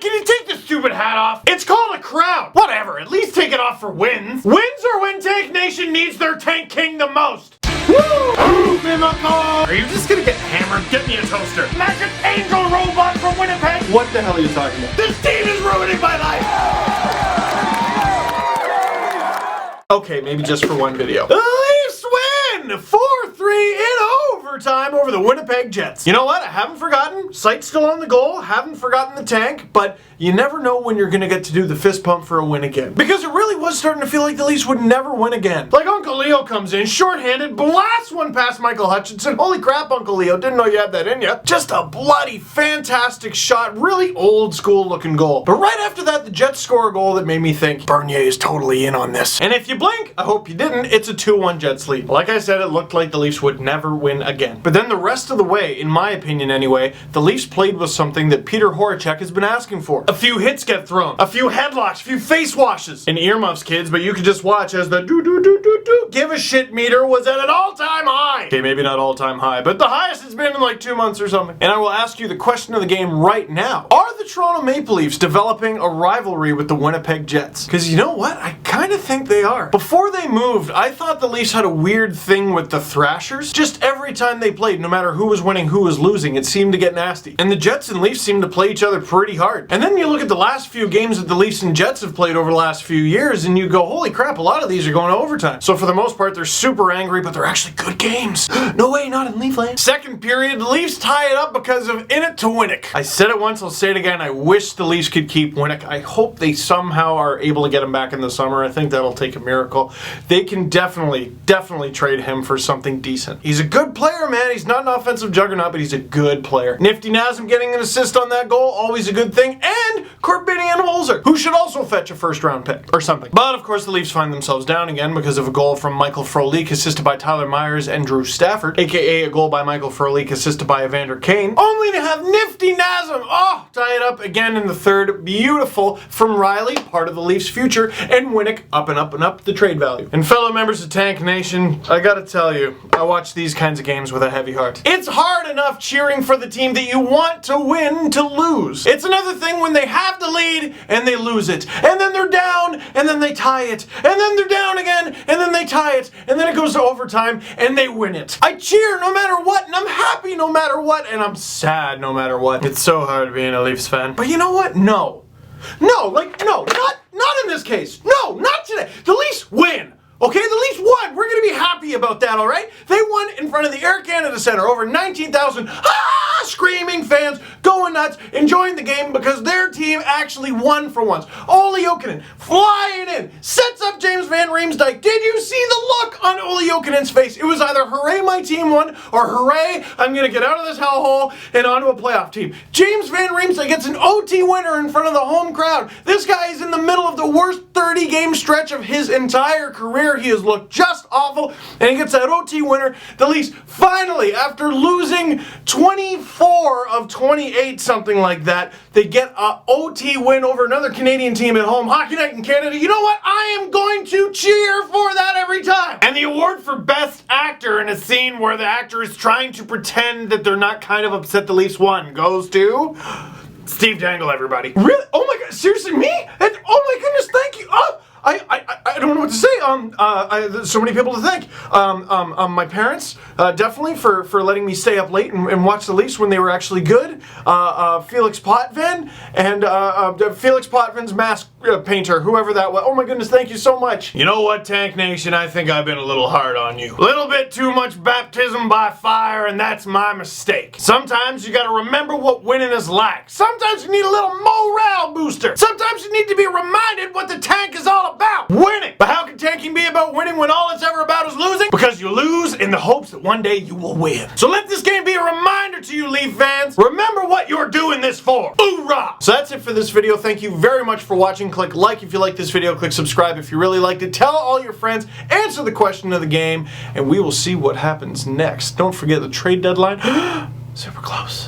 can you take this stupid hat off? It's called a crown. Whatever, at least take it off for wins. Wins are when Tank Nation needs their Tank King the most. Woo! Are you just gonna get hammered? Get me a toaster. Magic Angel Robot from Winnipeg. What the hell are you talking about? This team is ruining my life. Okay, maybe just for one video. The Leafs win 4-3 in overtime over the Winnipeg Jets. You know what? I haven't forgotten. Sight's still on the goal. Haven't forgotten the tank. But you never know when you're going to get to do the fist pump for a win again. Because it really was starting to feel like the Leafs would never win again. Like Uncle Leo comes in, shorthanded, blasts one past Michael Hutchinson. Holy crap, Uncle Leo. Didn't know you had that in you. Just a bloody, fantastic shot. Really old school looking goal. But right after that, the Jets score a goal that made me think Bernier is totally in on this. And if you blink, I hope you didn't, it's a 2-1 Jets lead. Like I said, it looked like the Leafs would never win again. But then the rest of the way, in my opinion anyway, the Leafs played with something that Peter Horacek has been asking for. A few hits get thrown, a few headlocks, a few face washes. And earmuffs, kids, but you could just watch as the do give a shit meter was at an all-time high. Okay, maybe not all-time high, but the highest it's been in like 2 months or something. And I will ask you the question of the game right now. Are the Toronto Maple Leafs developing a rivalry with the Winnipeg Jets? Because you know what? I kind of think they are. Before they moved, I thought the Leafs had a weird thing with the Thrashers. Just every time they played, no matter who was winning, who was losing, it seemed to get nasty. And the Jets and Leafs seem to play each other pretty hard. And then you look at the last few games that the Leafs and Jets have played over the last few years, and you go, holy crap, a lot of these are going to overtime. So for the most part, they're super angry, but they're actually good games. No way, not in Leafland. Second period, the Leafs tie it up because of in it to Winnick. I said it once, I'll say it again. I wish the Leafs could keep Winnick. I hope they somehow are able to get him back in the summer. I think that'll take a miracle. They can definitely trade him for something decent. He's a good player, man. He's not an offensive juggernaut, but he's a good player. Nifty Nazem getting an assist on that goal, always a good thing. And Corbinian Holzer, who should also fetch a first-round pick or something. But of course, the Leafs find themselves down again because of a goal from Michael Frolik, assisted by Tyler Myers and Drew Stafford, aka a goal by Michael Frolik, assisted by Evander Kane, only to have Nifty Nazem, tie it up again in the third. Beautiful from Riley, part of the Leafs' future, and Winnick up and up and up the trade value. And fellow members of Tank Nation, I gotta tell you, I watch these kinds of games with a heavy heart. It's hard enough cheering for the team that you want to win to lose. It's another thing when they have the lead and they lose it. And then they're down and then they tie it. And then they're down again and then they tie it. And then it goes to overtime and they win it. I cheer no matter what, and I'm happy no matter what, and I'm sad no matter what. It's so hard being a Leafs fan. But you know what? No, not in this case. No, not today. The Leafs win. Okay, the Leafs won. We're going to be happy about that, all right? They won in front of the Air Canada Centre. Over 19,000 screaming fans going nuts, enjoying the game because their team actually won for once. Ole Jokinen flying in, sets up James Van Riemsdyk. Did you see the look on Ole Jokinen's face? It was either hooray my team won or hooray I'm going to get out of this hellhole and onto a playoff team. James Van Riemsdyk gets an OT winner in front of the home crowd. This guy is in the middle of the worst 30-game stretch of his entire career. He has looked just awful, and he gets that OT winner. The Leafs finally, after losing 24 of 28, something like that, they get a OT win over another Canadian team at home. Hockey Night in Canada. You know what? I am going to cheer for that every time. And the award for Best Actor in a scene where the actor is trying to pretend that they're not kind of upset the Leafs won goes to Steve Dangle, everybody. Really? Oh my God, seriously, me? And, oh my goodness, thank you. I don't know what to say. So many people to thank. My parents, definitely for letting me stay up late and watch the Leafs when they were actually good. Felix Potvin and Felix Potvin's mask painter, whoever that was. Oh my goodness, thank you so much. You know what, Tank Nation? I think I've been a little hard on you. A little bit too much baptism by fire, and that's my mistake. Sometimes you gotta remember what winning is like. Sometimes you need a little morale booster. Sometimes you need to be reminded what the tank is all about. Winning. But how can tanking be about winning when all it's ever about is losing? Because you lose in the hopes that one day you will win. So let this game be a reminder to you, Leaf fans. Remember what you're doing this for. Hoorah! So that's it for this video. Thank you very much for watching. Click like if you like this video. Click subscribe if you really liked it. Tell all your friends. Answer the question of the game. And we will see what happens next. Don't forget the trade deadline. Super close.